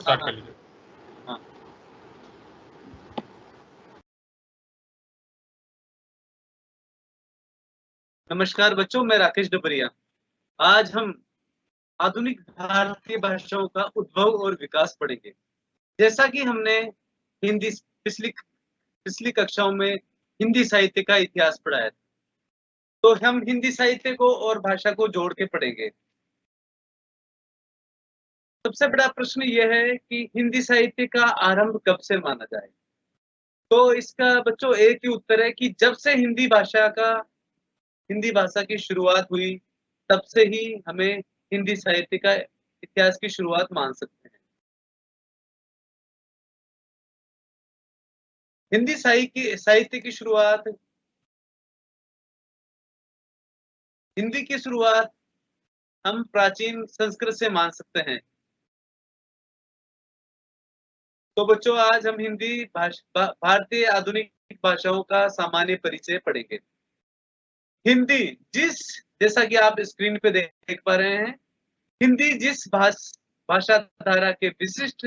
Start कर लीजिए। हाँ। नमस्कार बच्चों, मैं राकेश डबरिया। आज हम आधुनिक भारतीय भाषाओं का उद्भव और विकास पढ़ेंगे। जैसा कि हमने हिंदी पिछली कक्षाओं में हिंदी साहित्य का इतिहास पढ़ा है, तो हम हिंदी साहित्य को और भाषा को जोड़ के पढ़ेंगे। सबसे बड़ा प्रश्न यह है कि हिंदी साहित्य का आरंभ कब से माना जाए। तो इसका बच्चों एक ही उत्तर है कि जब से हिंदी भाषा की शुरुआत हुई, तब से ही हमें हिंदी साहित्य का इतिहास की शुरुआत मान सकते हैं। हिंदी साहित्य की शुरुआत, हिंदी की शुरुआत हम प्राचीन संस्कृत से मान सकते हैं। तो बच्चों आज हम हिंदी भारतीय आधुनिक भाषाओं का सामान्य परिचय पढ़ेंगे। हिंदी जैसा कि आप स्क्रीन पे देख पा रहे हैं, हिंदी जिस भाषा धारा के विशिष्ट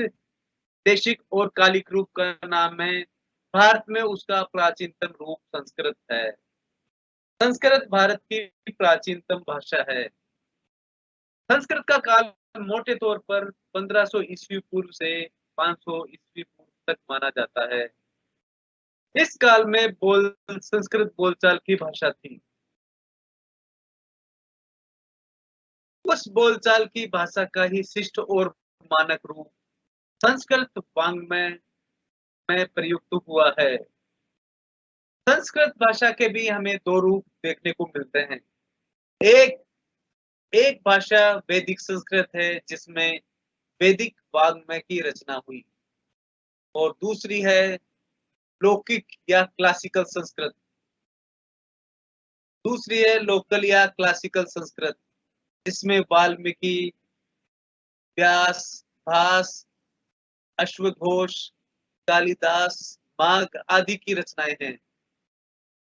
देशिक और कालिक रूप का नाम है, भारत में उसका प्राचीनतम रूप संस्कृत है। संस्कृत भारत की प्राचीनतम भाषा है। संस्कृत का काल मोटे तौर पर 1500 ईस्वी पूर्व से 500 ईस्वी पूर्व तक माना जाता है। इस काल में संस्कृत बोलचाल की भाषा थी। उस बोलचाल की भाषा का ही शिष्ट और मानक रूप संस्कृत वाङ्मय में प्रयुक्त हुआ है। संस्कृत भाषा के भी हमें दो रूप देखने को मिलते हैं। एक भाषा वैदिक संस्कृत है, जिसमें वैदिक वाङ्मय की रचना हुई, और दूसरी है लौकिक या क्लासिकल संस्कृत। दूसरी है लोकल या क्लासिकल संस्कृत, जिसमें वाल्मीकि, व्यास, भास, अश्वघोष, कालिदास, माघ आदि की रचनाएं हैं।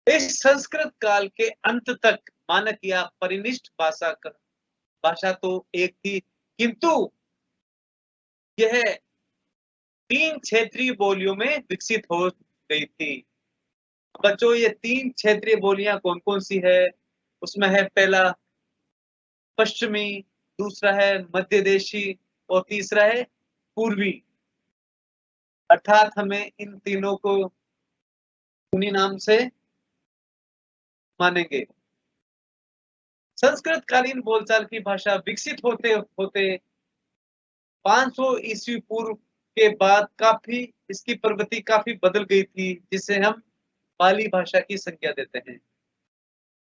इस संस्कृत काल के अंत तक मानक या परिनिष्ठ भाषा तो एक थी, किंतु यह 3 क्षेत्रीय बोलियों में विकसित हो गई थी। बच्चों, ये 3 क्षेत्रीय बोलियां कौन कौन सी है? उसमें है पहला पश्चिमी, दूसरा है मध्य देशी और तीसरा है पूर्वी। अर्थात हमें इन तीनों को उन्हीं नाम से मानेंगे। संस्कृत कालीन बोलचाल की भाषा विकसित होते होते 500 ईस्वी पूर्व के बाद काफी इसकी प्रवृत्ति काफी बदल गई थी, जिसे हम पाली भाषा की संज्ञा देते हैं।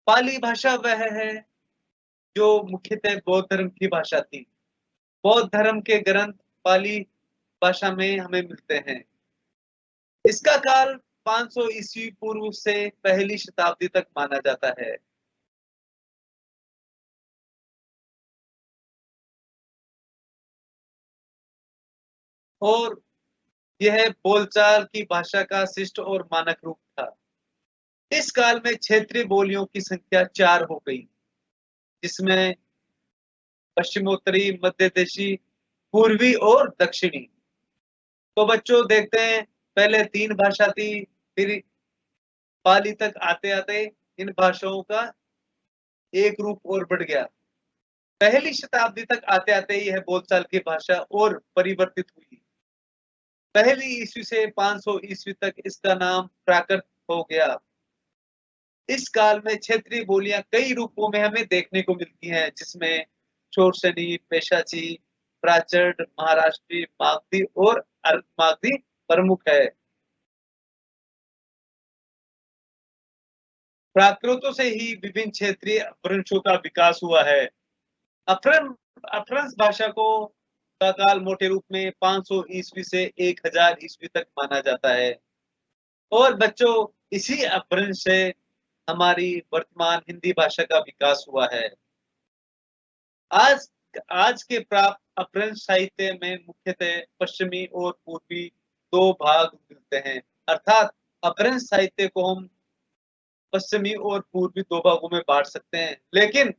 पाली भाषा वह है जो मुख्यतः बौद्ध धर्म की भाषा थी। बौद्ध धर्म के ग्रंथ पाली भाषा में हमें मिलते हैं। इसका काल 500 ईस्वी पूर्व से पहली शताब्दी तक माना जाता है। और यह बोलचाल की भाषा का शिष्ट और मानक रूप था। इस काल में क्षेत्रीय बोलियों की संख्या 4 हो गई, जिसमें पश्चिमोत्तरी, मध्य देशी, पूर्वी और दक्षिणी। तो बच्चों देखते हैं, पहले 3 भाषा थी, फिर पाली तक आते आते इन भाषाओं का एक रूप और बढ़ गया। पहली शताब्दी तक आते आते यह बोलचाल की भाषा और परिवर्तित हुई। पहली ईस्वी से 500 ईस्वी तक इसका नाम प्राकृत हो गया। इस काल में क्षेत्रीय बोलियां कई रूपों में हमें देखने को मिलती हैं, जिसमें शोरसनी, पेशाची, प्राचड़, महाराष्ट्री, मागधी और अर्धमागधी प्रमुख है। प्राकृतों से ही विभिन्न क्षेत्रीय अपभ्रंशों का विकास हुआ है। अपभ्रंश भाषा का काल मोटे रूप में 500 ईस्वी से 1000 ईस्वी तक माना जाता है। और बच्चों, इसी अपभ्रंश से हमारी वर्तमान हिंदी भाषा का विकास हुआ है। आज के प्राप्त अपभ्रंश साहित्य में मुख्यतः पश्चिमी और पूर्वी 2 भाग मिलते हैं। अर्थात अपभ्रंश साहित्य को हम पश्चिमी और पूर्वी 2 भागों में बांट सकते हैं। लेकिन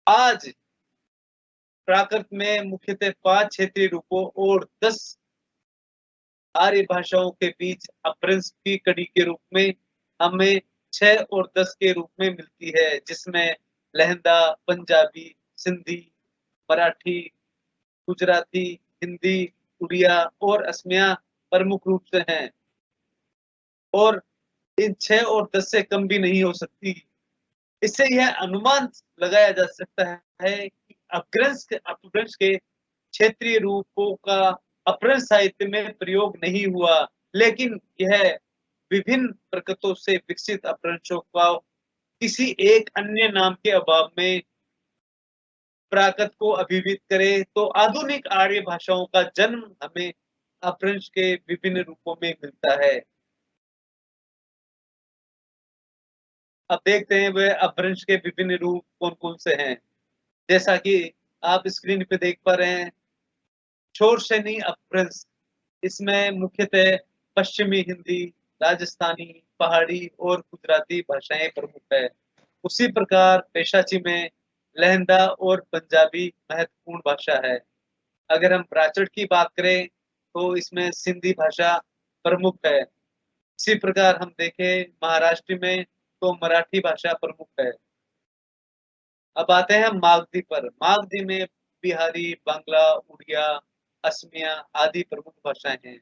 आज प्राकृत में मुख्यतः 5 क्षेत्रीय रूपों और 10 आर्य भाषाओं के बीच अपभ्रंश की कड़ी के रूप में हमें 6 और 10 के रूप में मिलती है, जिसमें लहंदा, पंजाबी, सिंधी, मराठी, गुजराती, हिंदी, उड़िया और असमिया प्रमुख रूप से हैं और इन 6 और 10 से कम भी नहीं हो सकती। इससे यह अनुमान लगाया जा सकता है कि अपभ्रंश के क्षेत्रीय रूपों का अपभ्रंश साहित्य में प्रयोग नहीं हुआ, लेकिन यह विभिन्न प्रकृतों से विकसित अपभ्रंशों का किसी एक अन्य नाम के अभाव में प्राकृत को अभिहित करे, तो आधुनिक आर्य भाषाओं का जन्म हमें अपभ्रंश के विभिन्न रूपों में मिलता है। अब देखते हैं वह अपभ्रंश के विभिन्न रूप कौन-कौन से हैं। जैसा कि आप स्क्रीन पे देख पा रहे हैं, शोरशनी अपभ्रंश, इसमें मुख्यतः पश्चिमी हिंदी, राजस्थानी, पहाड़ी और गुजराती भाषाएं प्रमुख है। उसी प्रकार पेशाची में लहंदा और पंजाबी महत्वपूर्ण भाषा है। अगर हम ब्राचड़ की बात करें तो इसमें सिंधी भाषा प्रमुख है। इसी प्रकार हम देखें महाराष्ट्र में तो मराठी भाषा प्रमुख है। अब आते हैं मागधी पर। मागधी में बिहारी, बांग्ला, उड़िया, असमिया आदि प्रमुख भाषाएं हैं।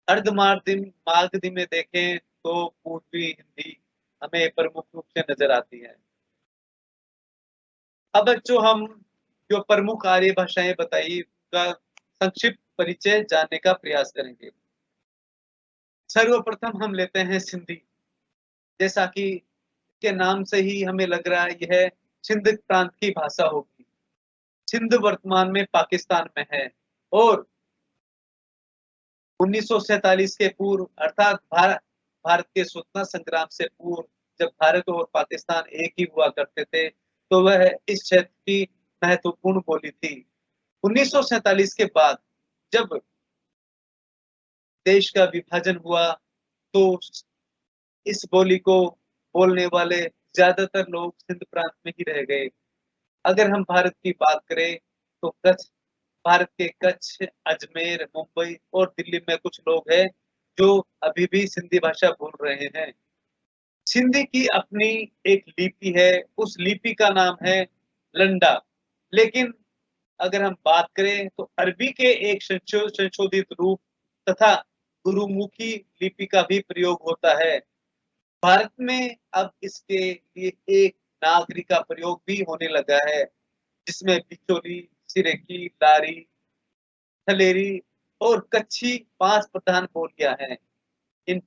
अर्धमागधी मागधी में देखें तो पूर्वी हिंदी हमें प्रमुख रूप से नजर आती है। अब हम जो प्रमुख आर्य भाषाएं बताई उनका संक्षिप्त परिचय जानने का प्रयास करेंगे। सर्वप्रथम हम लेते हैं सिंधी। जैसा कि के नाम से ही हमें लग रहा है यह सिंध प्रांत की भाषा होगी। सिंध वर्तमान में पाकिस्तान में है और 1947 के पूर्व अर्थात भारत के स्वतंत्रता संग्राम से पूर्व जब भारत और पाकिस्तान एक ही हुआ करते थे, तो वह इस क्षेत्र की महत्वपूर्ण बोली थी। 1947 के बाद जब देश का विभाजन हुआ, तो इस बोली को बोलने वाले ज्यादातर लोग सिंध प्रांत में ही रह गए। अगर हम भारत की बात करें तो भारत के कच्छ, अजमेर, मुंबई और दिल्ली में कुछ लोग हैं जो अभी भी सिंधी भाषा बोल रहे हैं। सिंधी की अपनी एक लिपि है, उस लिपि का नाम है लंडा। लेकिन अगर हम बात करें तो अरबी के एक संशोधित रूप तथा गुरुमुखी लिपि का भी प्रयोग होता है। भारत में अब इसके लिए एक नागरी का प्रयोग भी होने लगा है, जिसमें बिचौली, सिरेकी, लारी, थलेरी और कच्छी 5 प्रधान बोलियां हैं। इन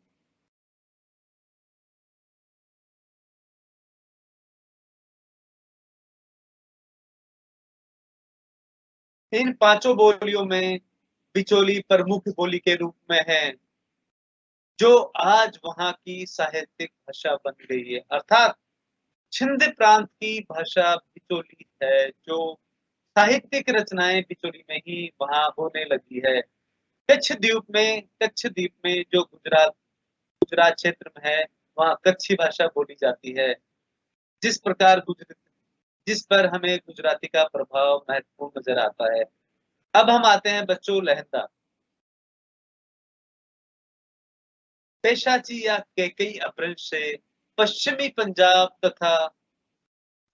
इन पांचों बोलियों में बिचौली प्रमुख बोली के रूप में है, जो आज वहां की साहित्यिक भाषा बन गई है। अर्थात छिंद प्रांत की भाषा बिचौली है, जो साहित्यिक रचनाएं बिचौली में ही वहां होने लगी है। कच्छ द्वीप में जो गुजरात गुजरात क्षेत्र में है, वहां कच्छी भाषा बोली जाती है। जिस प्रकार जिस पर हमें गुजराती का प्रभाव महत्वपूर्ण नजर आता है। अब हम आते हैं बच्चों लहंदा। पेशाची या कैकई अपभ्रंश से पश्चिमी पंजाब तथा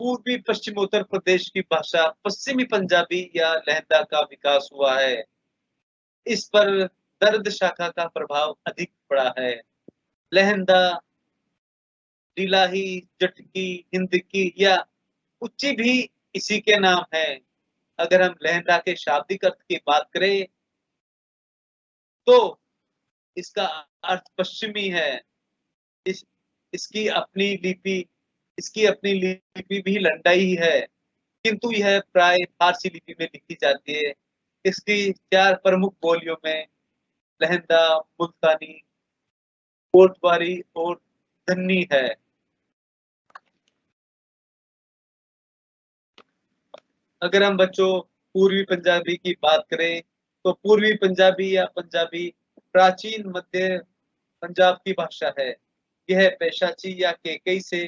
पूर्वी पश्चिमोत्तर प्रदेश की भाषा पश्चिमी पंजाबी या लहंदा का विकास हुआ है। इस पर दर्द शाखा का प्रभाव अधिक पड़ा है। लहंदा, इलाही, जटकी, हिंदकी या उच्ची भी इसी के नाम है। अगर हम लहंदा के शाब्दिक अर्थ की बात करें तो इसका अर्थ पश्चिमी है। इस इसकी अपनी लिपि इसकी अपनी लिपि भी लंडाई ही है, किंतु यह प्राय फारसी लिपि में लिखी जाती है। इसकी 4 प्रमुख बोलियों में लहंदा, मुल्तानी, कोटवारी और धन्नी है। अगर हम बच्चों पूर्वी पंजाबी की बात करें तो पूर्वी पंजाबी या पंजाबी प्राचीन मध्य पंजाब की भाषा है। यह पेशाची या केकई से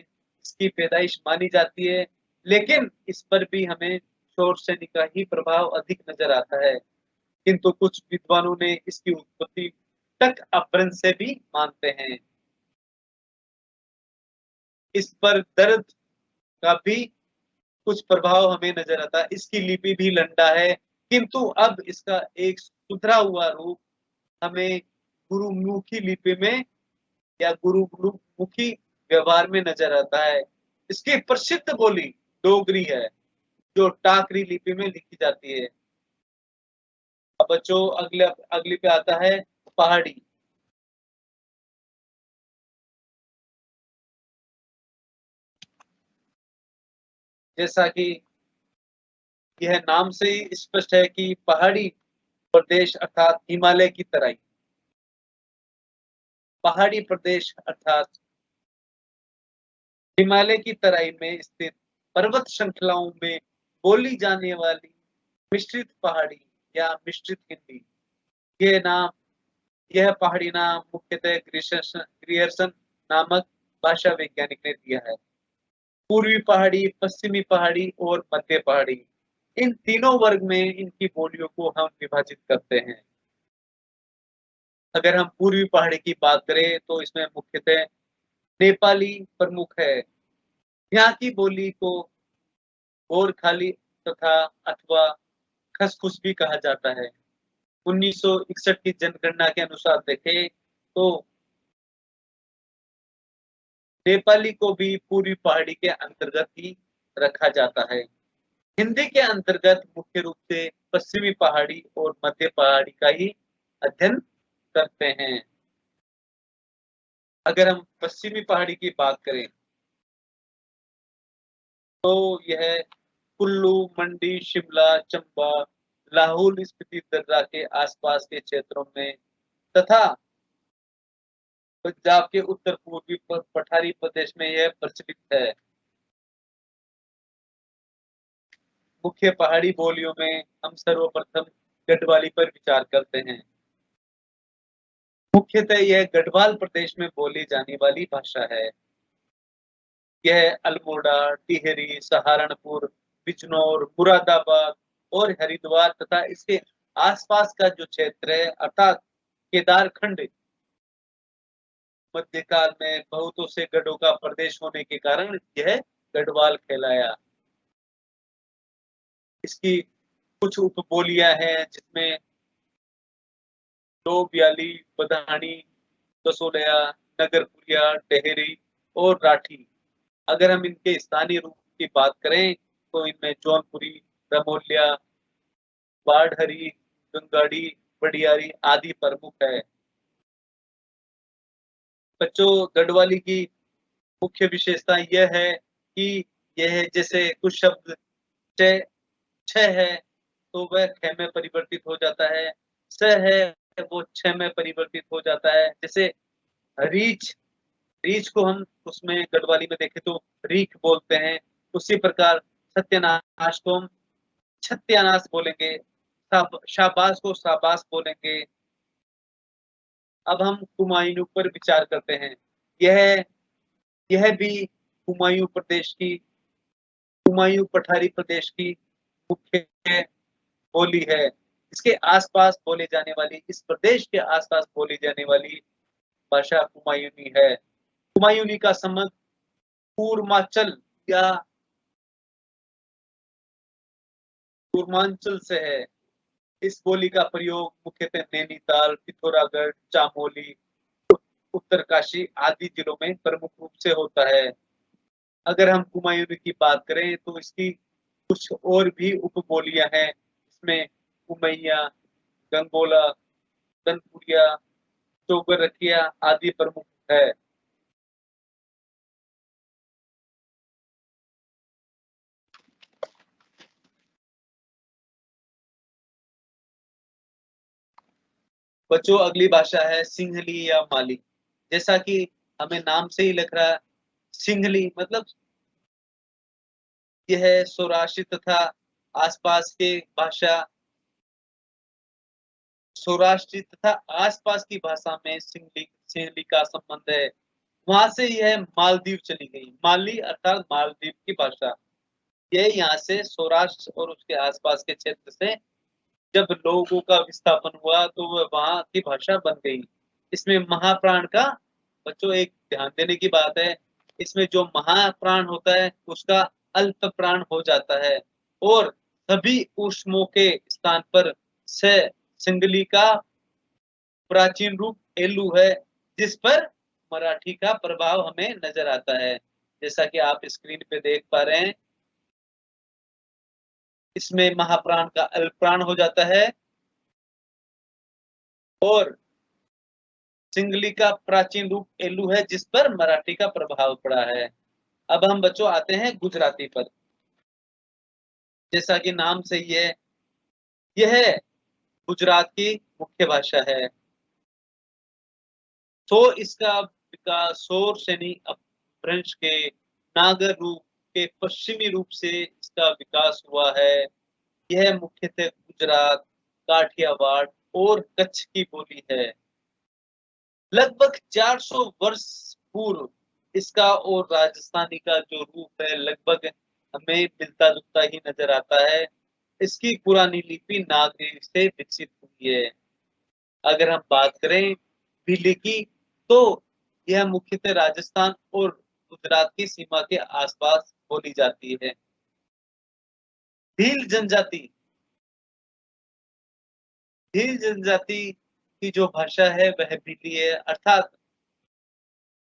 इसकी पैदाइश मानी जाती है, लेकिन इस पर भी हमें शोर सैनी का ही प्रभाव अधिक नजर आता है, किंतु कुछ विद्वानों ने इसकी उत्पत्ति टक अपभ्रंश से भी मानते हैं। इस पर दर्द का भी कुछ प्रभाव हमें नजर आता है। इसकी लिपि भी लंडा है, किंतु अब इसका एक सुधरा हुआ रूप हमें गुरुमुखी लिपि में या गुरुमुखी व्यवहार में नजर आता है। इसकी प्रसिद्ध बोली डोगरी है, जो टाकरी लिपि में लिखी जाती है। अब बच्चों अगली पे आता है पहाड़ी। जैसा कि यह नाम से ही स्पष्ट है कि पहाड़ी प्रदेश अर्थात हिमालय की तराई, पहाड़ी प्रदेश अर्थात हिमालय की तराई में स्थित पर्वत श्रृंखलाओं में बोली जाने वाली मिश्रित पहाड़ी या मिश्रित हिंदी। यह पहाड़ी नाम मुख्यतः ग्रियर्सन नामक भाषा वैज्ञानिक ने दिया है। पूर्वी पहाड़ी, पश्चिमी पहाड़ी और मध्य पहाड़ी, इन तीनों वर्ग में इनकी बोलियों को हम विभाजित करते हैं। अगर हम पूर्वी पहाड़ी की बात करें तो इसमें मुख्यतः नेपाली प्रमुख है। यहाँ की बोली को गोरखाली तथा अथवा खसखुस भी कहा जाता है। 1961 की जनगणना के अनुसार देखें तो नेपाली को भी पूर्वी पहाड़ी के अंतर्गत ही रखा जाता है। हिंदी के अंतर्गत मुख्य रूप से पश्चिमी पहाड़ी और मध्य पहाड़ी का ही अध्ययन करते हैं। अगर हम पश्चिमी पहाड़ी की बात करें तो यह कुल्लू, मंडी, शिमला, चंबा, लाहौल स्पीति दर्रा के आसपास के क्षेत्रों में तथा पंजाब के उत्तर पूर्वी पठारी प्रदेश में यह प्रचलित है। मुख्य पहाड़ी बोलियों में हम सर्वप्रथम गढ़वाली पर विचार करते हैं। मुख्यतः यह गढ़वाल प्रदेश में बोली जाने वाली भाषा है। यह अल्मोड़ा, टिहरी, सहारनपुर, बिजनौर, मुरादाबाद और हरिद्वार तथा इसके आसपास का जो क्षेत्र है अर्थात केदारखंड, मध्यकाल में बहुतों से गढ़ों का प्रदेश होने के कारण यह गढ़वाल कहलाया। इसकी कुछ उपबोलियां हैं जिसमें डोबियाली, बधानी, कसोलिया, नगरपुरिया, टेहरी और राठी। अगर हम इनके स्थानीय रूप की बात करें तो इनमें जौनपुरी, रमोलिया, बाढ़हरी, गंगाड़ी, बडियारी आदि प्रमुख है। बच्चों, गढ़वाली की मुख्य विशेषता यह है कि यह जैसे कुछ शब्द छ है तो वह ख में परिवर्तित हो जाता है, स है वो छ में परिवर्तित हो जाता है। जैसे रीछ, रीछ को हम उसमें गढ़वाली में देखें तो रीख बोलते हैं। उसी प्रकार सत्यानाश को हम छत्यानाश बोलेंगे, शाबाश को शाबाश बोलेंगे। अब हम कुमायूं पर विचार करते हैं। यह भी कुमायूं पठारी प्रदेश की मुख्य बोली है। इसके आसपास बोले जाने वाली, इस प्रदेश के आसपास बोली जाने वाली भाषा कुमायूनी है। कुमायूनी का संबंध कूर्मांचल या कूर्मांचल से है। इस बोली का प्रयोग मुख्यतः नैनीताल, पिथौरागढ़, चामोली, उत्तरकाशी आदि जिलों में प्रमुख रूप से होता है। अगर हम कुमायूनी की बात करें तो इसकी कुछ और भी उपबोलियां हैं। इसमें उमैया, गंगोला, दनपुरिया, चौगरखिया आदि प्रमुख है। बच्चों, अगली भाषा है सिंहली या माली। जैसा कि हमें नाम से ही लग रहा है, सिंहली मतलब यह सौराष्ट्र तथा आसपास के भाषा, सौराष्ट्र तथा आसपास की भाषा में सिंहली का संबंध है। वहां से यह मालदीव चली गई। माली अर्थात मालदीव की भाषा। ये यहाँ से सौराष्ट्र और उसके आसपास के क्षेत्र से जब लोगों का विस्थापन हुआ तो वह वहाँ की भाषा बन गई। इसमें महाप्राण का बच्चों एक ध्यान देने की बात है, इसमें जो महाप्राण होता है उसका अल्प प्राण हो जाता है और सभी ऊष्मों के स्थान पर से सिंगली का प्राचीन रूप एलू है, जिस पर मराठी का प्रभाव हमें नजर आता है। जैसा कि आप स्क्रीन पे देख पा रहे हैं, इसमें महाप्राण का अल्प प्राण हो जाता है और सिंगली का प्राचीन रूप एलू है, जिस पर मराठी का प्रभाव पड़ा है। अब हम बच्चों आते हैं गुजराती पर। जैसा कि नाम से ही है, यह गुजरात की मुख्य भाषा है। तो इसका विकास सौर सैनी अपभ्रंश के नागर रूप के पश्चिमी रूप से इसका विकास हुआ है। यह मुख्यतः गुजरात, काठियावाड़ और कच्छ की बोली है। लगभग 400 वर्ष पूर्व इसका और राजस्थानी का जो रूप है लगभग हमें मिलता जुलता ही नजर आता है। इसकी पुरानी लिपि नागरी से विकसित हुई है। अगर हम बात करें भीली की, तो यह मुख्यतः राजस्थान और गुजरात की सीमा के आसपास बोली जाती है। भील जनजाति भील जनजाति की जो भाषा है वह भीली है, अर्थात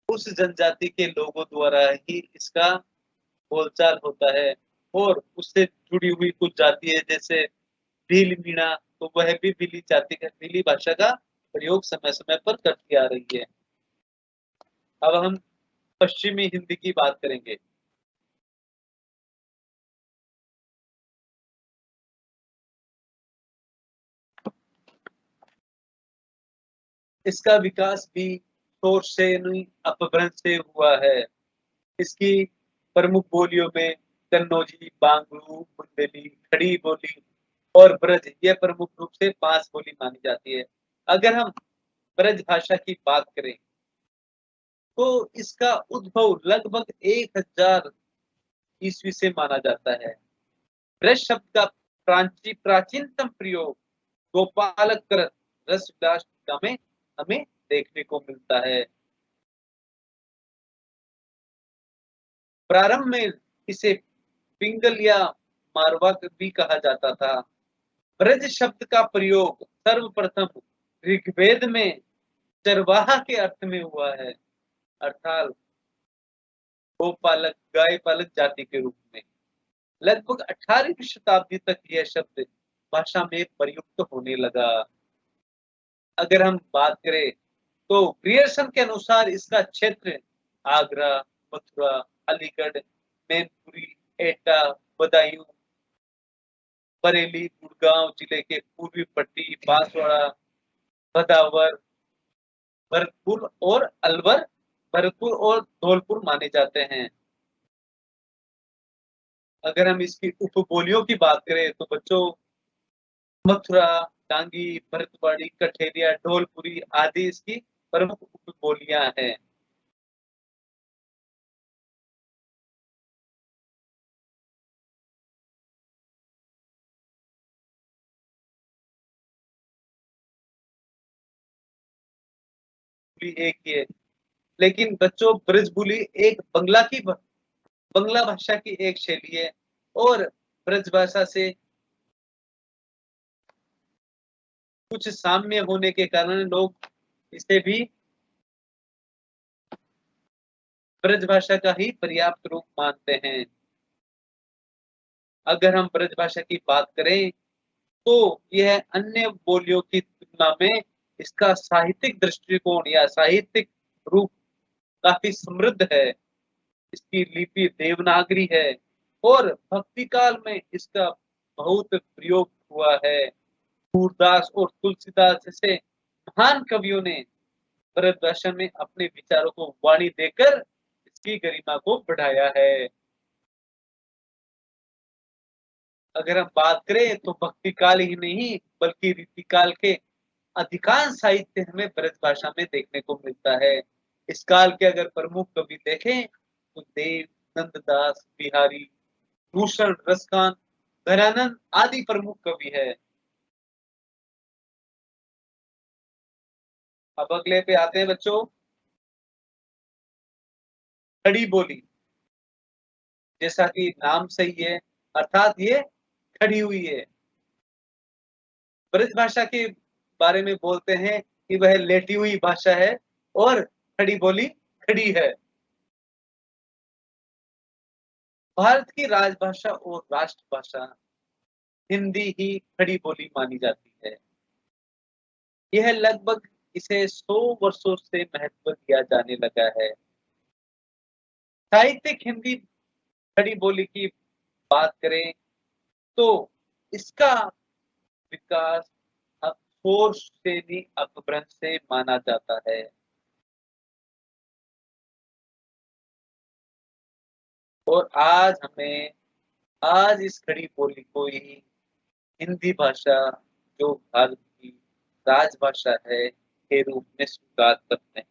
उस जनजाति के लोगों द्वारा ही इसका बोलचाल होता है और उससे जुड़ी हुई कुछ जाति है जैसे भील मीणा, तो वह भी भीली जाति का भीली भाषा का प्रयोग समय समय पर करती आ रही है। अब हम पश्चिमी हिंदी की बात करेंगे। इसका विकास भी शोर से अपभ्रंश से हुआ है। इसकी प्रमुख बोलियों में कन्नौजी, बांगड़ू, बुंदेली, खड़ी बोली और ब्रज, ये प्रमुख रूप से 5 बोली मानी जाती है। अगर हम ब्रज भाषा की बात करें तो इसका उद्भव लगभग 1000 ईस्वी से माना जाता है। ब्रज शब्द का प्राचीनतम प्रयोग गोपालक कृत रस विलास टीका में हमें देखने को मिलता है। प्रारंभ में इसे पिंगल या मारवा भी कहा जाता था। ब्रज शब्द का प्रयोग सर्वप्रथम ऋग्वेद में चरवाहा के अर्थ में हुआ है, अर्थात गोपालक गाय पालक जाति के रूप में। लगभग 18वीं शताब्दी तक यह शब्द भाषा में प्रयुक्त होने लगा। अगर हम बात करें तो ग्रियर्सन के अनुसार इसका क्षेत्र आगरा, मथुरा, अलीगढ़, मैनपुरी, एटा, बदायूं, बरेली, गुड़गांव जिले के पूर्वी पट्टी, बांसवाड़ा, भदावर, भरतपुर और अलवर, भरतपुर और धौलपुर माने जाते हैं। अगर हम इसकी उपबोलियों की बात करें तो बच्चों मथुरा, डांगी, भरतवाड़ी, कठेरिया, ढोलपुरी आदि इसकी प्रमुख उपबोलियां हैं। एक ही है, लेकिन बच्चों ब्रजबुली एक बंगला भाषा की एक शैली है और ब्रज भाषा से कुछ साम्य होने के कारण लोग इसे भी ब्रज भाषा का ही पर्याप्त रूप मानते हैं। अगर हम ब्रज भाषा की बात करें तो यह अन्य बोलियों की तुलना में इसका साहित्यिक दृष्टिकोण या साहित्यिक रूप काफी समृद्ध है। इसकी लिपि देवनागरी है और भक्ति काल में इसका बहुत प्रयोग हुआ है। सूरदास और तुलसीदास जैसे महान कवियों ने भरत भाषा में अपने विचारों को वाणी देकर इसकी गरिमा को बढ़ाया है। अगर हम बात करें तो भक्ति काल ही नहीं बल्कि रीति काल के अधिकांश साहित्य हमें ब्रज भाषा में देखने को मिलता है। इस काल के अगर प्रमुख कवि देखें तो देव, नंददास, बिहारी, भूषण, रसखान, घरानंद आदि प्रमुख कवि है। अब अगले पे आते हैं बच्चों, खड़ी बोली। जैसा कि नाम सही है, अर्थात ये खड़ी हुई है। ब्रज भाषा के बारे में बोलते हैं कि वह लेटी हुई भाषा है और खड़ी बोली खड़ी है। भारत की राजभाषा और राष्ट्रभाषा हिंदी ही खड़ी बोली मानी जाती है। यह लगभग इसे 100 वर्षों से महत्व दिया जाने लगा है। साहित्यिक हिंदी खड़ी बोली की बात करें तो इसका विकास अक्षोर श्रेणी अपभ्रंश से माना जाता है। और आज इस खड़ी बोली को ही हिंदी भाषा, जो भारत की राजभाषा है, के रूप में स्वीकार करते हैं।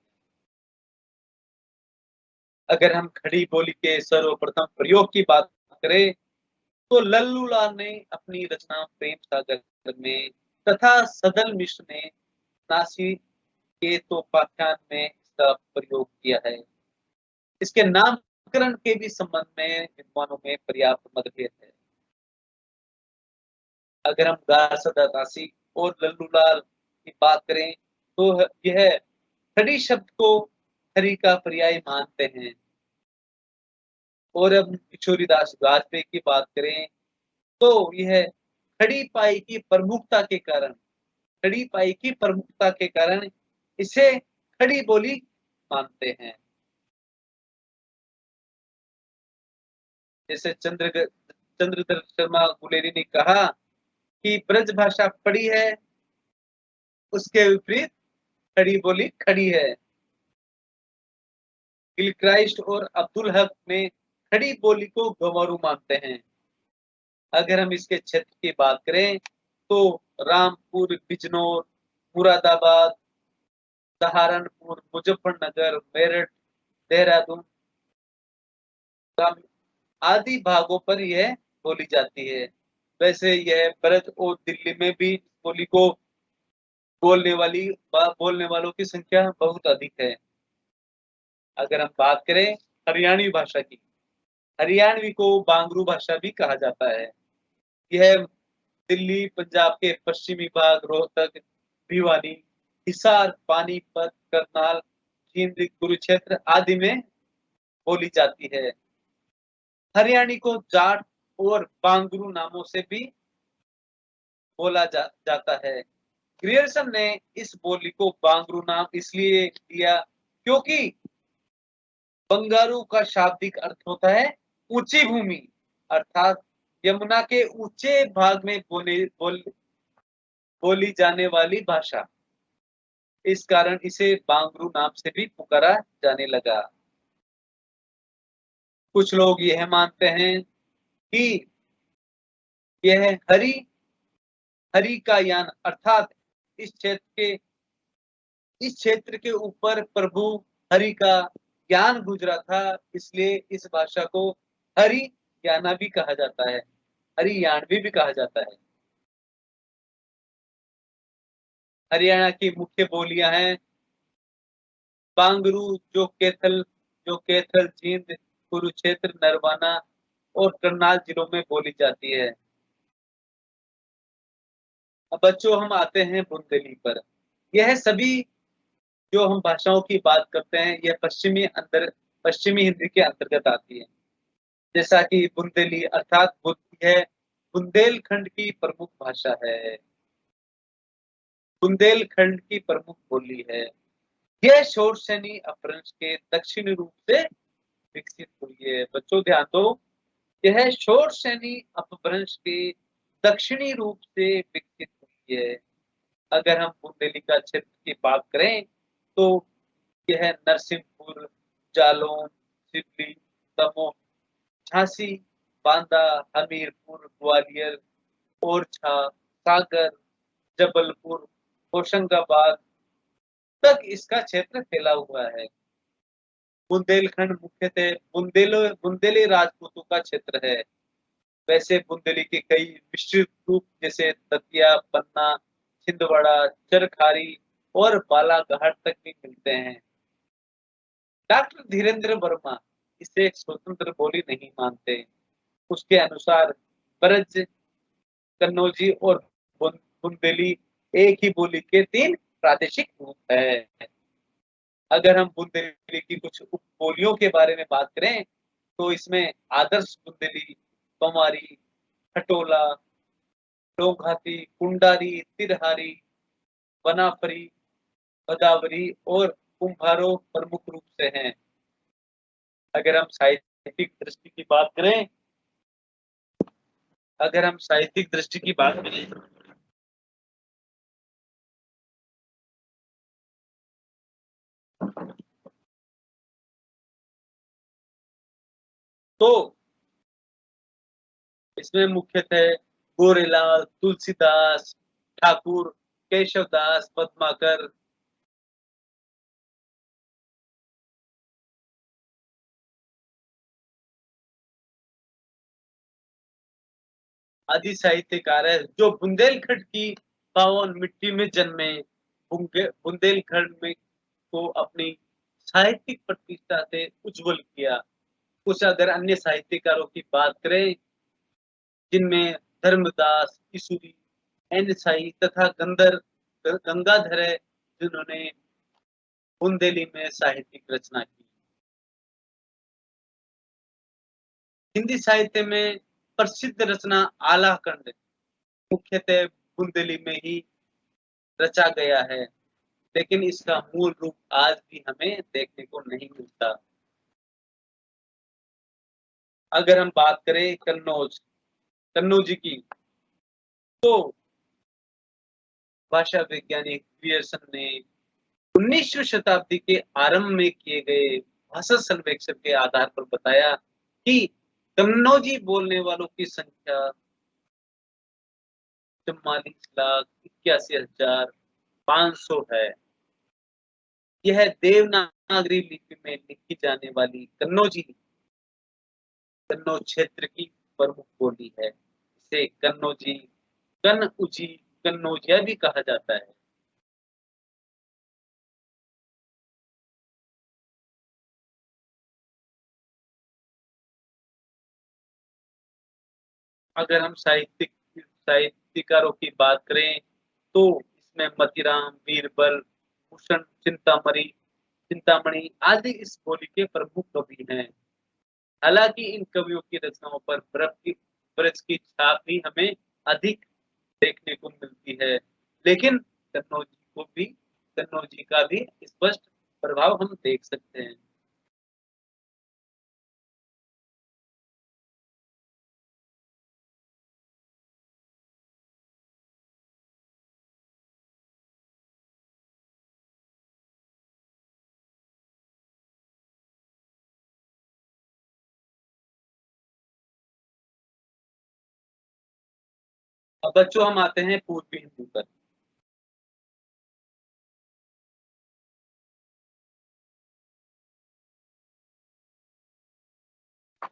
अगर हम खड़ी बोली के सर्वप्रथम प्रयोग की बात करें तो लल्लू लाल ने अपनी रचना प्रेम सागर में तथा सदल मिश्र ने नासिर के तोपाख्यान में इसका प्रयोग किया है। इसके नामकरण के भी संबंध में विद्वानों में पर्याप्त मतभेद है। अगर हम गारसदा दासी और लल्लूलाल की बात करें तो यह खड़ी शब्द को हरि का पर्याय मानते हैं। और अब किशोरीदास वाजपेयी की बात करें तो यह खड़ी पाई की प्रमुखता के कारण इसे खड़ी बोली मानते हैं। जैसे चंद्रधर शर्मा गुलेरी ने कहा कि ब्रज भाषा पड़ी है, उसके विपरीत खड़ी बोली खड़ी है। गिलक्राइस्ट और अब्दुल हक में खड़ी बोली को गंवारू मानते हैं। अगर हम इसके क्षेत्र की बात करें तो रामपुर, बिजनौर, मुरादाबाद, सहारनपुर, मुजफ्फरनगर, मेरठ, देहरादून आदि भागों पर यह बोली जाती है। वैसे यह ब्रज और दिल्ली में भी बोली को बोलने वालों की संख्या बहुत अधिक है। अगर हम बात करें हरियाणवी भाषा की, हरियाणवी को बांगरू भाषा भी कहा जाता है। यह दिल्ली, पंजाब के पश्चिमी भाग, रोहतक, भिवानी, हिसार, पानीपत, करनाल, जींद, कुरुक्षेत्र आदि में बोली जाती है। हरियाणी को जाट और बांगरू नामों से भी जाता है। ग्रियर्सन ने इस बोली को बांगरू नाम इसलिए दिया क्योंकि बंगारू का शाब्दिक अर्थ होता है ऊंची भूमि, अर्थात यमुना के ऊंचे भाग में बोली जाने वाली भाषा। इस कारण इसे बांगरू नाम से भी पुकारा जाने लगा। कुछ लोग यह मानते हैं कि यह हरि का यान, अर्थात इस क्षेत्र के ऊपर प्रभु हरि का ज्ञान गुजरा था, इसलिए इस भाषा को हरियाणा भी कहा जाता है, हरियाणवी भी कहा जाता है। हरियाणा की मुख्य बोलियां हैं बांगरू, जो कैथल, जींद, कुरुक्षेत्र, नरवाना और करनाल जिलों में बोली जाती है। अब बच्चों हम आते हैं बुंदेली पर। यह सभी जो हम भाषाओं की बात करते हैं यह पश्चिमी हिंदी के अंतर्गत आती है। जैसा कि बुंदेली अर्थात यह बुंदेलखंड की प्रमुख भाषा है, बुंदेलखंड की प्रमुख बोली है। यह शोरसेनी अपभ्रंश के दक्षिणी रूप से विकसित हुई है। बच्चों ध्यान दो, यह शोरसेनी अपभ्रंश के दक्षिणी रूप से विकसित हुई है। अगर हम बुंदेली का क्षेत्र की बात करें तो यह नरसिंहपुर, जालौन, सिवनी, दमोह, झांसी, बांदा, हमीरपुर, ग्वालियर, ओरछा, सागर, जबलपुर, होशंगाबाद तक इसका क्षेत्र फैला हुआ है। बुंदेलखंड मुख्यतः बुंदेली राजपूतों का क्षेत्र है। वैसे बुंदेली के कई विस्तृत रूप जैसे दतिया, पन्ना, छिंदवाड़ा, चरखारी और बालाघाट तक भी मिलते हैं। डॉक्टर धीरेन्द्र वर्मा इसे एक स्वतंत्र बोली नहीं मानते। उसके अनुसार ब्रज, कन्नौजी और बुंदेली एक ही बोली के 3 प्रादेशिक रूप है। अगर हम बुंदेली की कुछ उपबोलियों के बारे में बात करें तो इसमें आदर्श बुंदेली, पमारी, खटोला, डोंघाती, कुंडारी, तिरहारी, बनाफरी, भदावरी और कुंभारो प्रमुख रूप से हैं। अगर हम साहित्यिक दृष्टि की बात करें अगर हम साहित्यिक दृष्टि की बात करें तो इसमें मुख्यतः गोरेलाल, तुलसीदास, ठाकुर, केशवदास, पद्माकर आदि साहित्यकार है जो बुंदेलखंड की पावन मिट्टी में जन्मे। बुंदेलखंड में को अपनी साहित्यिक प्रतिष्ठा से उज्जवल किया। कुछ अगर अन्य साहित्यकारों की बात करें जिनमें धर्मदास, ईसुरी, एन साई तथा गंगाधर है जिन्होंने बुंदेली में साहित्यिक रचना की। हिंदी साहित्य में प्रसिद्ध रचना आलाखंड मुख्यतः बुंदेली में ही रचा गया है, लेकिन इसका मूल रूप आज भी हमें देखने को नहीं मिलता। अगर हम बात करें कन्नौजी की तो भाषा वैज्ञानिक ग्रियर्सन ने 19वीं शताब्दी के आरंभ में किए गए भाषा सर्वेक्षण के आधार पर बताया कि कन्नौजी बोलने वालों की संख्या 44,81,500 है। यह देवनागरी लिपि में लिखी जाने वाली कन्नौज क्षेत्र की प्रमुख बोली है। इसे कन्नौजी, कन्नौजी, कन्नौजिया भी कहा जाता है। अगर हम साहित्यकारों की बात करें तो इसमें मतीराम, बीरबल, भूषण चिंतामणि आदि इस बोली के प्रमुख कवि हैं। हालांकि इन कवियों की रचनाओं पर ब्रज की छाप भी हमें अधिक देखने को मिलती है, लेकिन कन्नौजी का भी स्पष्ट प्रभाव हम देख सकते हैं। अब बच्चों हम आते हैं पूर्वी हिंदी पर।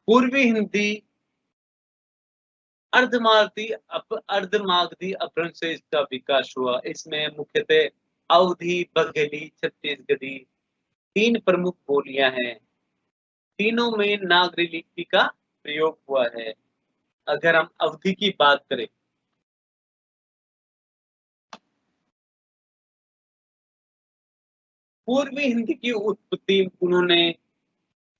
पूर्वी हिंदी अर्धमागधी अपभ्रंश से इसका विकास हुआ। इसमें मुख्यतः अवधी, बघेली, छत्तीसगढ़ी 3 प्रमुख बोलियां हैं। तीनों में नागरी लिपि का प्रयोग हुआ है। अगर हम अवधी की बात करें पूर्वी हिंदी की उत्पत्ति उन्होंने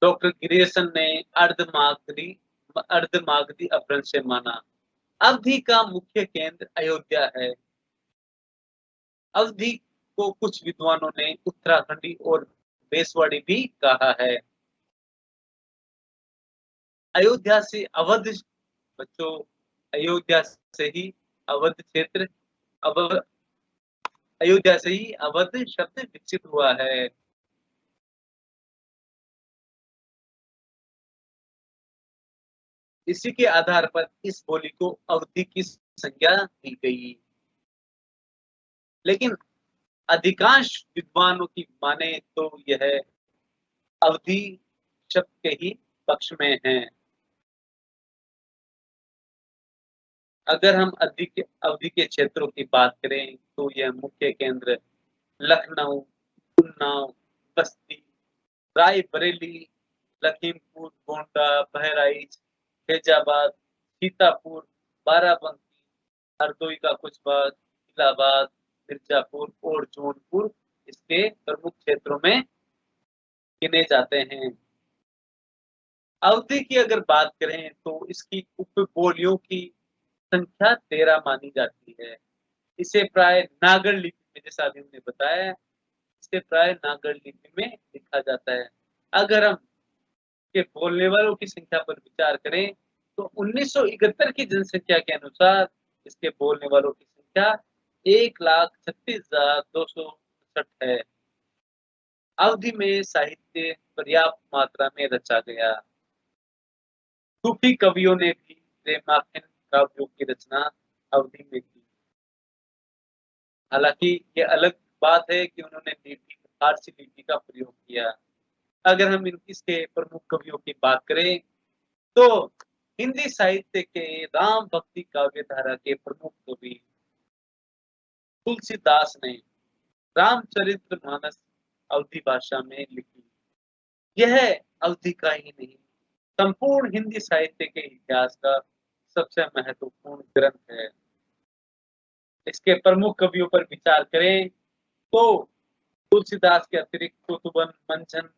डॉक्टर ग्रियर्सन ने अर्धमागधी अर्धमागधी अपभ्रंश से माना। अवधी का मुख्य केंद्र अयोध्या है। अवधी को कुछ विद्वानों ने उत्तराखंडी और बेसवाड़ी भी कहा है। अयोध्या से अवध बच्चों अयोध्या से ही अवध क्षेत्र अव अयोध्या से ही अवध शब्द विकसित हुआ है। इसी के आधार पर इस बोली को अवधी की संज्ञा दी गई। लेकिन अधिकांश विद्वानों की माने तो यह अवधी शब्द के ही पक्ष में है। अगर हम अवधि के क्षेत्रों की बात करें तो यह मुख्य केंद्र लखनऊ, उन्नाव, बस्ती, रायबरेली, लखीमपुर, गोंडा, बहराइच, फैजाबाद, सीतापुर, बाराबंकी, हरदोई का कुछ भाग, इलाहाबाद, मिर्जापुर और जौनपुर इसके प्रमुख क्षेत्रों में गिने जाते हैं। अवधि की अगर बात करें तो इसकी उपबोलियों की संख्या 13 मानी जाती है। इसे प्राय नागर लिपि में, जैसा अभी हमने बताया, इसे प्राय नागर लिपि में लिखा जाता है। अगर हम के बोलने वालों की संख्या पर विचार करें तो 1971 की जनसंख्या के अनुसार इसके बोलने वालों की संख्या 1,36,267 है। अवधि में साहित्य पर्याप्त मात्रा में रचा गया। सूफी कवियों ने भी प्रेमाख्यान काव्यों की रचना अवधि में की। हालांकि ये अलग बात है कि उन्होंने लिपि फारसी लिपि का प्रयोग किया। अगर हम इसके प्रमुख कवियों की बात करें तो हिंदी साहित्य के राम भक्ति काव्य धारा के प्रमुख कवि तुलसीदास ने रामचरितमानस अवधी भाषा में लिखी। यह अवधि का ही नहीं, संपूर्ण हिंदी साहित्य के इतिहास का सबसे महत्वपूर्ण ग्रंथ है। इसके प्रमुख कवियों पर विचार करें तो तुलसीदास के अतिरिक्त कुतुबन, मंझन,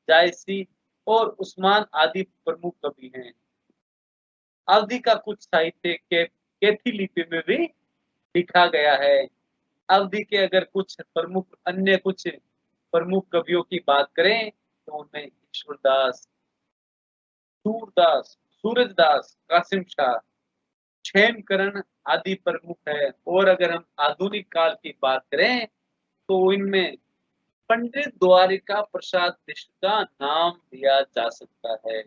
जायसी और उस्मान आदि प्रमुख कवि हैं। अवधि का कुछ साहित्य के कैथी लिपि में भी लिखा गया है। अवधि के अगर कुछ प्रमुख कवियों की बात करें तो उनमें ईश्वरदास, सूरदास, सूरजदास, कासिम शाह, क्षेमकरण आदि प्रमुख है। और अगर हम आधुनिक काल की बात करें तो इनमें पंडित द्वारिका प्रसाद मिश्र का नाम लिया जा सकता है।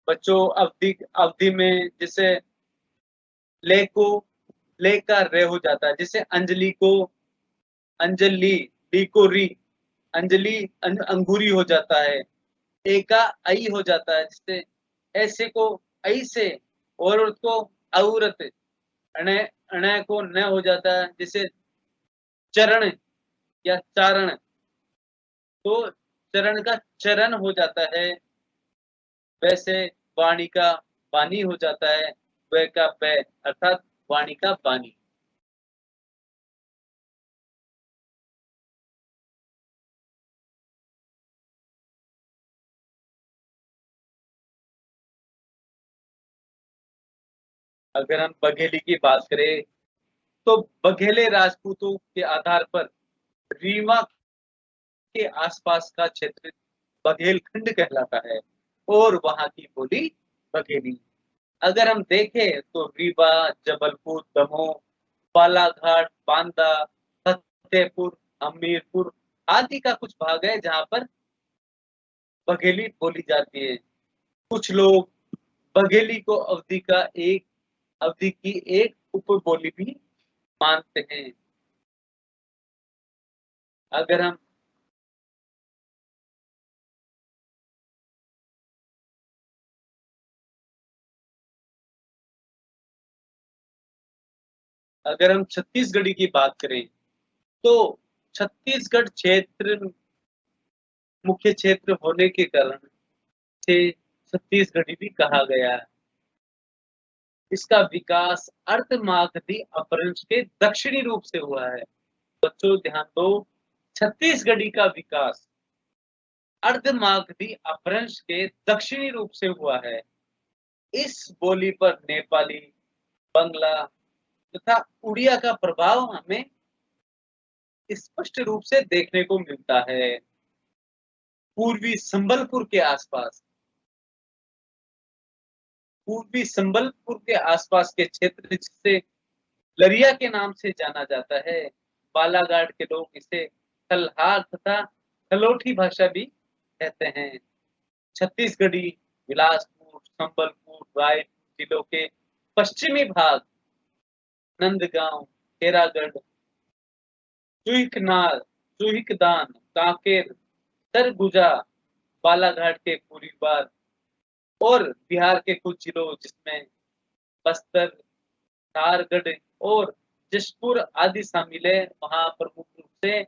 बच्चों, अवधि अवधि में जैसे ले को ले का रे हो जाता है, जैसे अंजलि को अंजलि, ली को री, अंजलि अंगूरी हो जाता है। ए का आई हो जाता है, जिससे ऐसे को आई से, और उसको औरत, अणे अणे को न हो जाता है, जैसे चरण या चारण, तो चरण का चरण हो जाता है। वैसे वाणी का वाणी हो जाता है, व का व अर्थात वाणी का वाणी। अगर हम बघेली की बात करें तो बघेले राजपूतों के आधार पर रीवा के आसपास का क्षेत्र बघेलखंड कहलाता है और वहां की बोली बघेली। अगर हम देखें तो रीवा, जबलपुर, दमोह, बालाघाट, बांदा, फतेहपुर, हमीरपुर आदि का कुछ भाग है जहां पर बघेली बोली जाती है। कुछ लोग बघेली को अवधि की एक उपबोली भी मानते हैं। अगर हम अगर हम छत्तीसगढ़ी की बात करें तो छत्तीसगढ़ क्षेत्र मुख्य क्षेत्र होने के कारण से छत्तीसगढ़ी भी कहा गया है। इसका विकास अर्धमागधी अपभ्रंश के दक्षिणी रूप से हुआ है। बच्चों ध्यान दो, छत्तीसगढ़ी का विकास अर्धमागधी अपभ्रंश के दक्षिणी रूप से हुआ है। इस बोली पर नेपाली, बंगला तथा उड़िया का प्रभाव हमें स्पष्ट रूप से देखने को मिलता है। पूर्वी संबलपुर के आसपास पूर्वी संबलपुर के आसपास के क्षेत्र जिसे लरिया के नाम से जाना जाता है, बालाघाट के लोग इसे खल्हार तथा खलोठी भाषा भी कहते हैं। छत्तीसगढ़ी बिलासपुर, संबलपुर, रायपुर जिलों के पश्चिमी भाग, नंदगांव, खेरागढ़, चुईकनार, चुईकदान, कांकेर, सरगुजा, बालाघाट के पूर्वी भाग, और बिहार के कुछ जिलों जिसमें बस्तर, नाहरगढ़ और जशपुर आदि शामिल है, वहाँ प्रमुख रूप से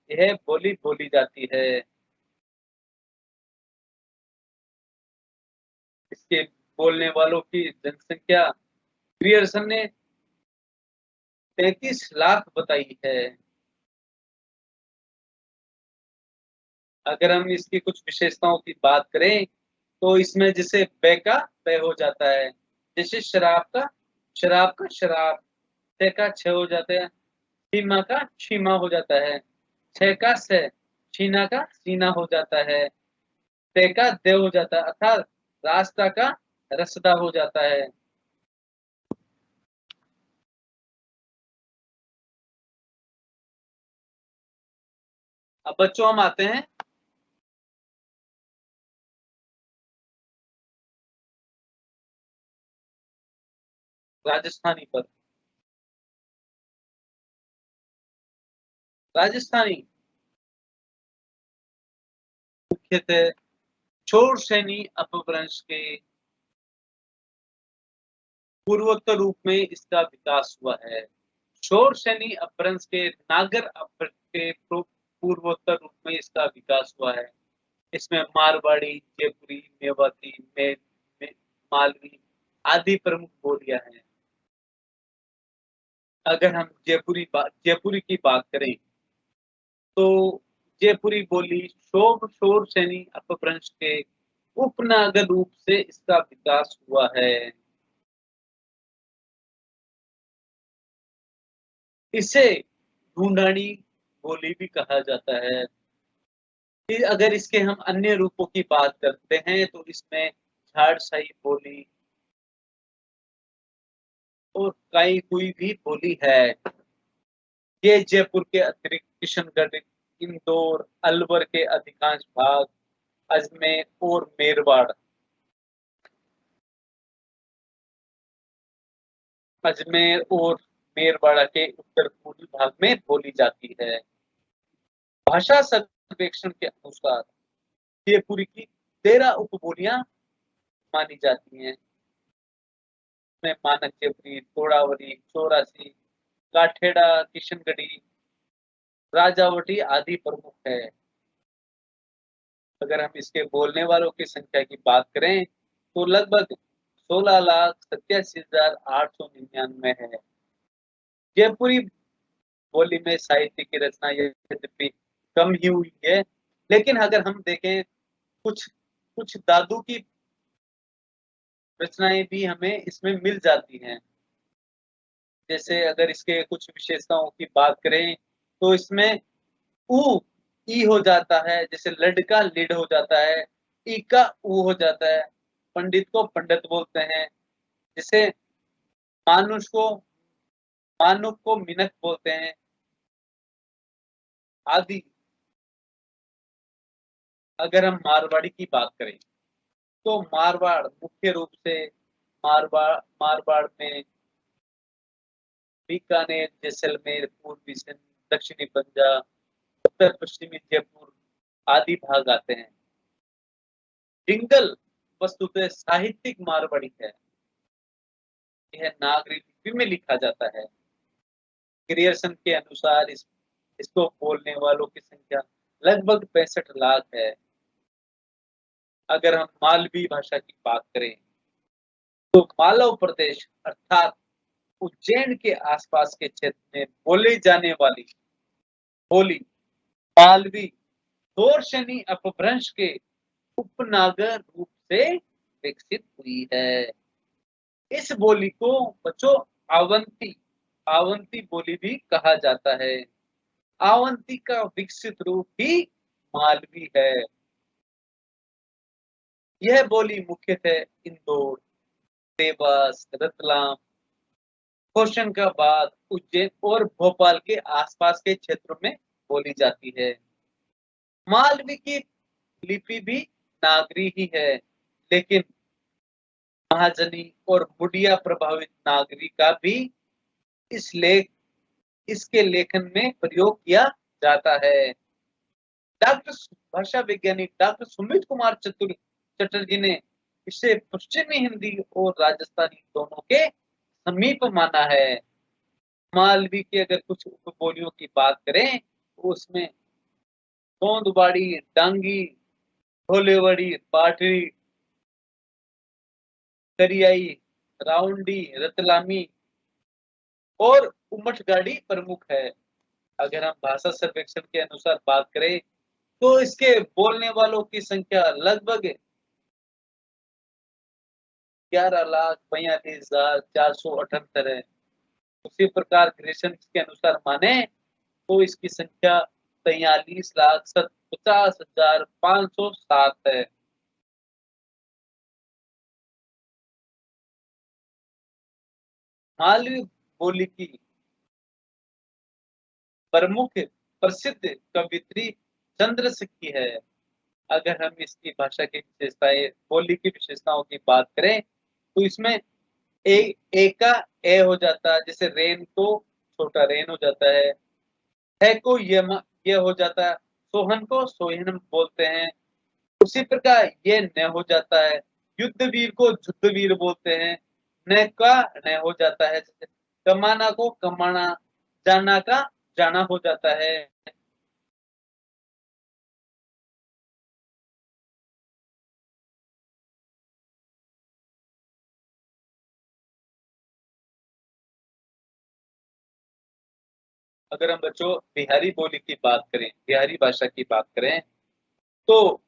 यह बोली बोली जाती है। इसके बोलने वालों की जनसंख्या ग्रियर्सन ने 33 लाख बताई है। अगर हम इसकी कुछ विशेषताओं की बात करें तो इसमें जैसे ब का ब हो जाता है, जैसे शराब का शराब, छ का छ हो जाता है, सीमा का शीमा हो जाता है, छ का स, छीना का सीना हो जाता है, ते का दे हो जाता है, अर्थात रास्ता का रसदा हो जाता है। अब बच्चों हम आते हैं राजस्थानी पर। राजस्थानी मुख्यतः छोर सैनी अपभ्रंश के पूर्वोत्तर रूप में इसका विकास हुआ है। छोर सैनी अपभ्रंश के नागर अपभ्रंश के पूर्वोत्तर रूप में इसका विकास हुआ है। इसमें मारवाड़ी, जयपुरी, मेवाती, मालवी आदि प्रमुख बोलियां हैं। अगर हम जयपुरी की बात करें तो जयपुरी बोली शोर सैनी अपभ्रंश के उपनागर रूप से इसका विकास हुआ है। इसे ढूंढानी बोली भी कहा जाता है। फिर अगर इसके हम अन्य रूपों की बात करते हैं तो इसमें झाड़साई बोली और काई हुई भी बोली है। ये जयपुर के अतिरिक्त किशनगढ़, इंदौर, अलवर के अधिकांश भाग, अजमेर और मेरवाड़, अजमेर और मेरवाड़ा के उत्तर पूर्वी भाग में बोली जाती है। भाषा सर्वेक्षण के अनुसार जयपुरी की 13 उपबोलियां मानी जाती हैं। में मानक जयपुरी, तोड़ावली, चौरासी, काठेड़ा, किशनगढ़ी, राजावटी आदि प्रमुख है। अगर हम इसके बोलने वालों की संख्या की बात करें तो लगभग 16,87,899 है। जयपुरी बोली में साहित्य की रचना यद्यपि कम ही हुई है, लेकिन अगर हम देखें कुछ कुछ दादू की रचनाएं भी हमें इसमें मिल जाती हैं। जैसे अगर इसके कुछ विशेषताओं की बात करें तो इसमें ऊ ई हो जाता है, जैसे लड़का लिड हो जाता है, ई का ऊ हो जाता है, पंडित को पंडित बोलते हैं, जैसे मानुष को मानुक को मिनक बोलते हैं आदि। अगर हम मारवाड़ी की बात करें तो मारवाड़ मुख्य रूप से मारवाड़ में बीकानेर, जैसलमेर, पूर्वी सिंध, दक्षिणी पंजाब, उत्तर पश्चिमी जयपुर आदि भाग आते हैं। डिंगल वस्तुतः साहित्यिक मारवाड़ी है। यह नागरी लिपि में लिखा जाता है। ग्रियर्सन के अनुसार इसको बोलने वालों की संख्या लगभग 65 लाख है। अगर हम मालवी भाषा की बात करें तो मालव प्रदेश अर्थात उज्जैन के आसपास के क्षेत्र में बोले जाने वाली बोली मालवी शोरशनी अपभ्रंश के उपनागर रूप से विकसित हुई है। इस बोली को बच्चों आवंती आवंती बोली भी कहा जाता है। आवंती का विकसित रूप ही मालवी है। यह बोली मुख्यतः इंदौर, देवास, रतलाम, होशंगाबाद, उज्जैन और भोपाल के आसपास के क्षेत्रों में बोली जाती है। मालवी की लिपि भी नागरी ही है, लेकिन महाजनी और बुडिया प्रभावित नागरी का भी इस लेख इसके लेखन में प्रयोग किया जाता है। डॉक्टर भाषा वैज्ञानिक डॉक्टर सुमित कुमार चटर्जी ने इसे पश्चिमी हिंदी और राजस्थानी दोनों के समीप माना है। मालवी की अगर कुछ उपबोलियों की बात करें तो उसमें गोंदबाड़ी, डांगी, ढोलेवाड़ी, पाटरी, करियाई, राउंडी, रतलामी और उमटगाड़ी प्रमुख है। अगर हम भाषा सर्वेक्षण के अनुसार बात करें तो इसके बोलने वालों की संख्या लगभग 11,42,478 है। उसी प्रकार ग्रेशन के अनुसार माने तो इसकी संख्या 43,50,507 है। मालवी बोली की प्रमुख प्रसिद्ध कवियत्री चंद्रसखी है। अगर हम इसकी भाषा की विशेषताएं, बोली की विशेषताओं की बात करें तो इसमें ए का ए हो जाता है, जैसे रेन को छोटा रेन हो जाता है को ये हो जाता है, सोहन को सोहन बोलते हैं। उसी प्रकार ये न हो जाता है, युद्धवीर को युद्धवीर बोलते हैं। न का न हो जाता है, जैसे कमाना को कमाना, जाना का जाना हो जाता है। अगर हम बच्चों बिहारी बोली की बात करें, बिहारी भाषा की बात करें तो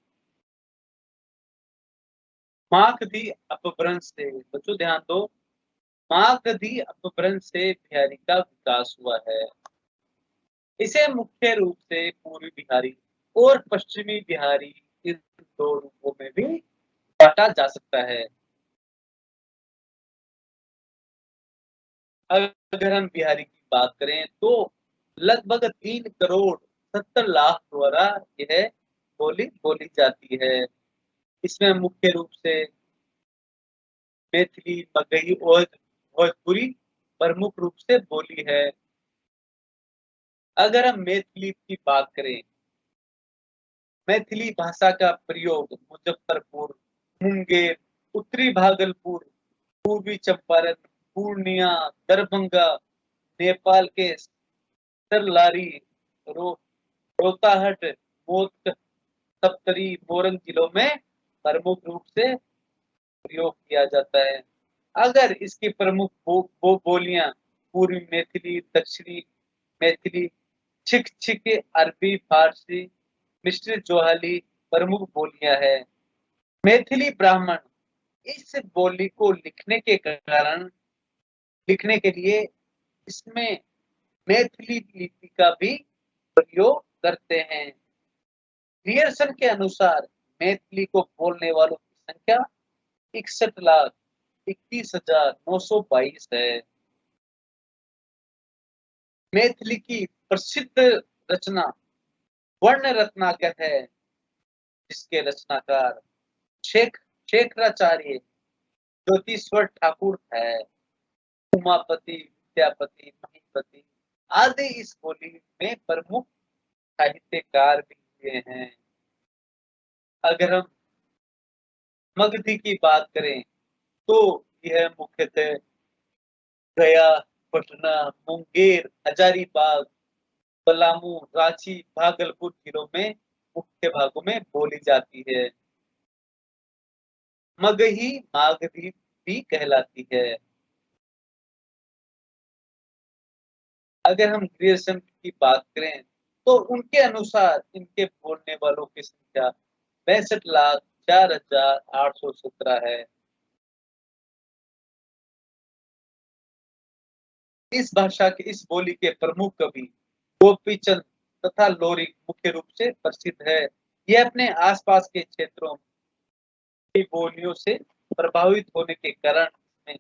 मागधी अपभ्रंश से, बच्चों ध्यान दो, मागधी अपभ्रंश से बिहारी का विकास हुआ है। इसे मुख्य रूप से पूर्वी बिहारी और पश्चिमी बिहारी, इन दो रूपों में भी बांटा जा सकता है। अगर हम बिहारी की बात करें तो लगभग 3,70,00,000 द्वारा यह बोली बोली जाती है। इसमें मुख्य रूप से मैथिली, मगही और भोजपुरी प्रमुख रूप से बोली है। अगर हम मैथिली की बात करें, मैथिली भाषा का प्रयोग मुजफ्फरपुर, मुंगेर, उत्तरी भागलपुर, पूर्वी चंपारण, पूर्णिया, दरभंगा, नेपाल के सरलारी, रो, रोहताहट, मोत, सप्तरी, मोरंग जिलों में प्रमुख रूप से प्रयोग किया जाता है। अगर इसकी प्रमुख बोलियां पूर्वी मैथिली, दक्षिणी मैथिली, छिक छिक, अरबी, फारसी, मिश्रित जोहाली प्रमुख बोलियां है। मैथिली ब्राह्मण इस बोली को लिखने के लिए इसमें मैथिली लिपि का भी प्रयोग करते हैं। ग्रियर्सन के अनुसार मैथिली को बोलने वालों की संख्या 61,31,922 है। मैथिली की प्रसिद्ध रचना वर्ण रत्नाकर है, जिसके रचनाकार शेख शेखराचार्य ज्योतिश्वर ठाकुर है। उमापति, विद्यापति, महीपति आदि इस बोली में प्रमुख साहित्यकार भी हुए हैं। अगर हम मगधी की बात करें तो यह मुख्यतः गया, पटना, मुंगेर, हजारीबाग, पलामू, रांची, भागलपुर जिलों में मुख्य भागों में बोली जाती है। मगही मागधी भी कहलाती है। अगर हम ग्रियर्सन की बात करें तो उनके अनुसार इनके बोलने वालों की संख्या 65,04,817 है। इस बोली के प्रमुख कवि गोपीचंद तथा लोरिक मुख्य रूप से प्रसिद्ध है। यह अपने आसपास के क्षेत्रों की बोलियों से प्रभावित होने के कारण इसमें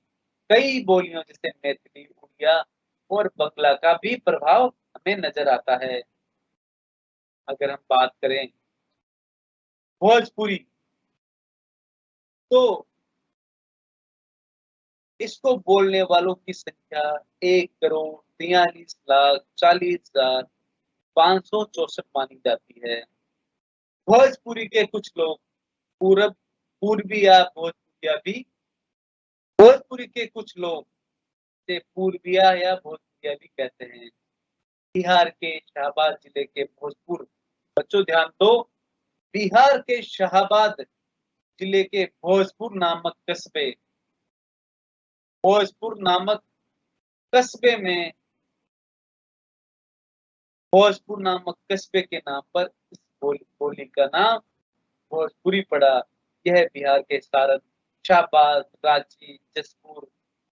कई बोलियों जैसे मैथिली, उड़िया और बंगला का भी प्रभाव हमें नजर आता है। अगर हम बात करें भोजपुरी तो इसको बोलने वालों की संख्या 1,43,40,564 मानी जाती है। भोजपुरी के कुछ लोग पूर्वी या भोजपुरी भोजपुरिया भी भोजपुरी के कुछ लोग इसे पूर्विया या भोजपुरिया भी कहते हैं। बिहार के शाहबाद जिले के भोजपुर, बच्चों ध्यान दो, बिहार के शाहबाद जिले के भोजपुर नामक कस्बे में भोजपुर नामक कस्बे के नाम पर इस बोली का नाम भोजपुरी पड़ा। यह बिहार के सारण, शाहबाद, रांची, जसपुर,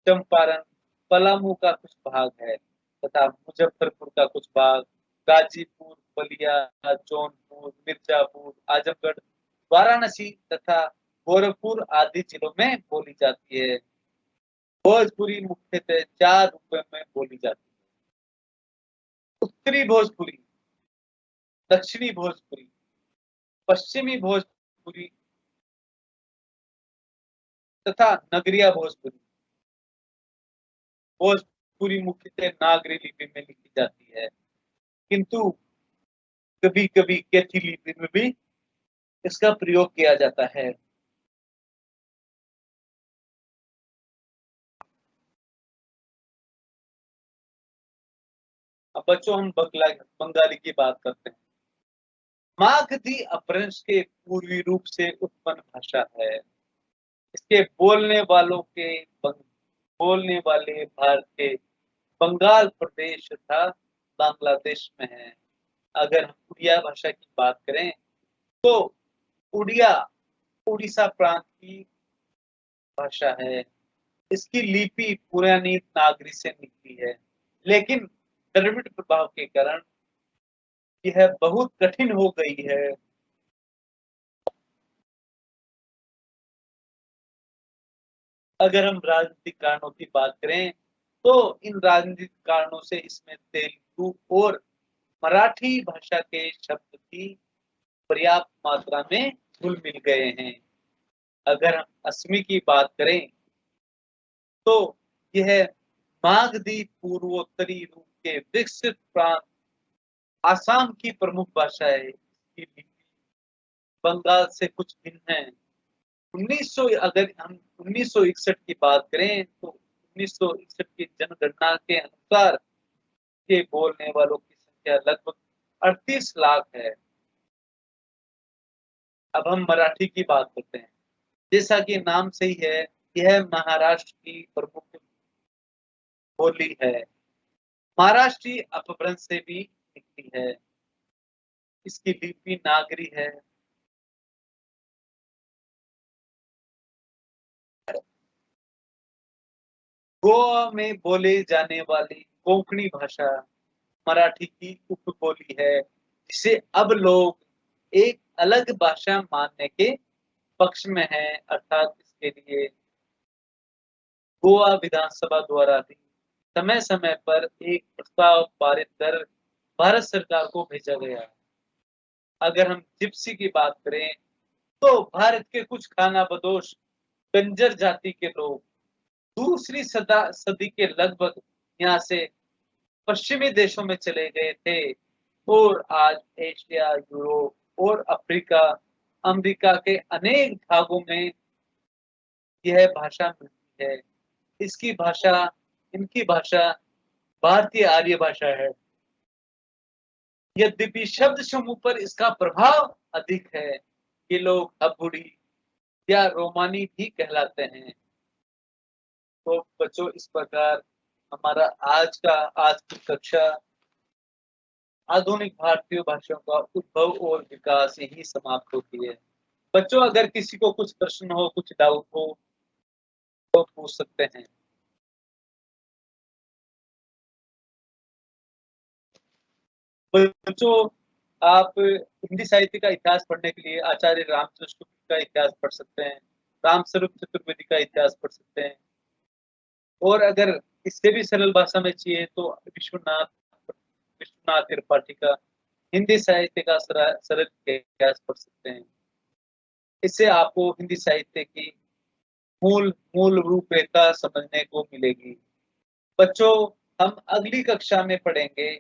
चंपारण, पलामू का कुछ भाग है तथा मुजफ्फरपुर का कुछ भाग, गाजीपुर, बलिया, जौनपुर, मिर्जापुर, आजमगढ़, वाराणसी तथा गोरखपुर आदि जिलों में बोली जाती है। भोजपुरी मुख्यतः 4 रूपों में बोली जाती है। उत्तरी भोजपुरी, दक्षिणी भोजपुरी, पश्चिमी भोजपुरी तथा नगरिया भोजपुरी। भोजपुरी मुख्यतः नागरी लिपि में लिखी जाती है, किंतु कभी-कभी कैथी लिपि में भी इसका प्रयोग किया जाता है। अब बच्चों हम बंगाली की बात करते हैं। मागधी अपभ्रंश के पूर्वी रूप से उत्पन्न भाषा है। इसके बोलने वाले भारत के बंगाल प्रदेश तथा बांग्लादेश में हैं। अगर हम उड़िया भाषा की बात करें तो उड़िया उड़ीसा प्रांत की भाषा है। इसकी लिपि पुरानी नागरी से निकली है, लेकिन द्रविड़ प्रभाव के कारण यह बहुत कठिन हो गई है। अगर हम राजनीतिक कारणों की बात करें तो इन राजनीतिक कारणों से इसमें तेलुगु और मराठी भाषा के शब्द की पर्याप्त मात्रा में घुल मिल गए हैं। अगर हम असमी की बात करें तो यह मागधी पूर्वोत्तरी रूप के विकसित प्रांत आसाम की प्रमुख भाषा है। इसकी लिपि बंगाल से कुछ भिन्न है। 1900 अगर हम 1961 की बात करें तो 1961 की जनगणना के अनुसार के बोलने वालों की संख्या लगभग 38 लाख है। अब हम मराठी की बात करते हैं। जैसा कि नाम से ही है, यह महाराष्ट्र की प्रमुख बोली है। महाराष्ट्री अपभ्रंश से भी निकली है। इसकी लिपि नागरी है। गोवा में बोले जाने वाली कोंकणी भाषा मराठी की उपबोली है, जिसे अब लोग एक अलग भाषा मानने के पक्ष में हैं। अर्थात इसके लिए गोवा विधानसभा द्वारा भी समय-समय पर एक प्रस्ताव पारित कर भारत सरकार को भेजा गया। अगर हम जिप्सी की बात करें तो भारत के कुछ खानाबदोश बंजर जाति के लोग दूसरी सदी के लगभग यहाँ से पश्चिमी देशों में चले गए थे और आज एशिया, यूरोप और अफ्रीका, अमेरिका के अनेक भागों में यह भाषा मिलती है। इनकी भाषा भारतीय आर्य भाषा है। यद्यपि शब्द समूह पर इसका प्रभाव अधिक है। ये लोग अबुड़ी या रोमानी भी कहलाते हैं। तो बच्चों इस प्रकार हमारा आज की कक्षा आधुनिक भारतीय भाषाओं का उद्भव और विकास यही समाप्त होती है। बच्चों अगर किसी को कुछ प्रश्न हो, कुछ डाउट हो तो पूछ सकते हैं। बच्चों आप हिंदी साहित्य का इतिहास पढ़ने के लिए आचार्य रामकृष्ण का इतिहास पढ़ सकते हैं, रामस्वरूप चतुर्वेदी का इतिहास पढ़ सकते हैं और अगर इससे भी सरल भाषा में चाहिए तो विश्वनाथ त्रिपाठी का हिंदी साहित्य का सरल इतिहास पढ़ सकते हैं। इससे आपको हिंदी साहित्य की मूल मूल रूपरेखा समझने को मिलेगी। बच्चों हम अगली कक्षा में पढ़ेंगे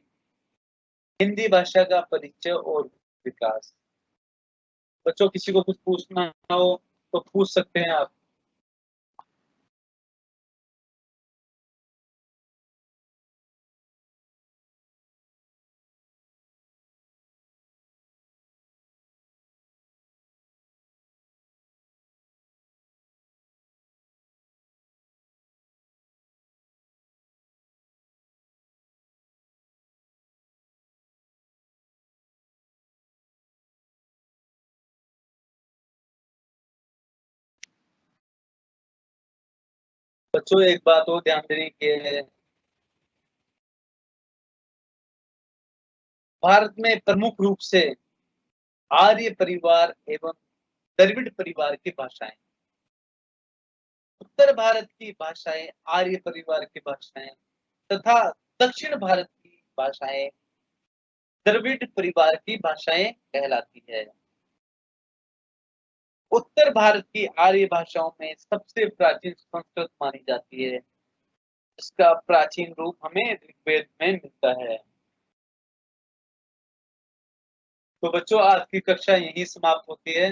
हिंदी भाषा का परिचय और विकास। बच्चों किसी को कुछ पूछना हो तो पूछ सकते हैं आप। बच्चों एक बात और ध्यान देने की है, भारत में प्रमुख रूप से आर्य परिवार एवं द्रविड़ परिवार की भाषाएं, उत्तर भारत की भाषाएं आर्य परिवार की भाषाएं तथा दक्षिण भारत की भाषाएं द्रविड़ परिवार की भाषाएं कहलाती है। उत्तर भारत की आर्य भाषाओं में सबसे प्राचीन संस्कृत मानी जाती है। इसका प्राचीन रूप हमें ऋग्वेद में मिलता है। तो बच्चों आज की कक्षा यहीं समाप्त होती है।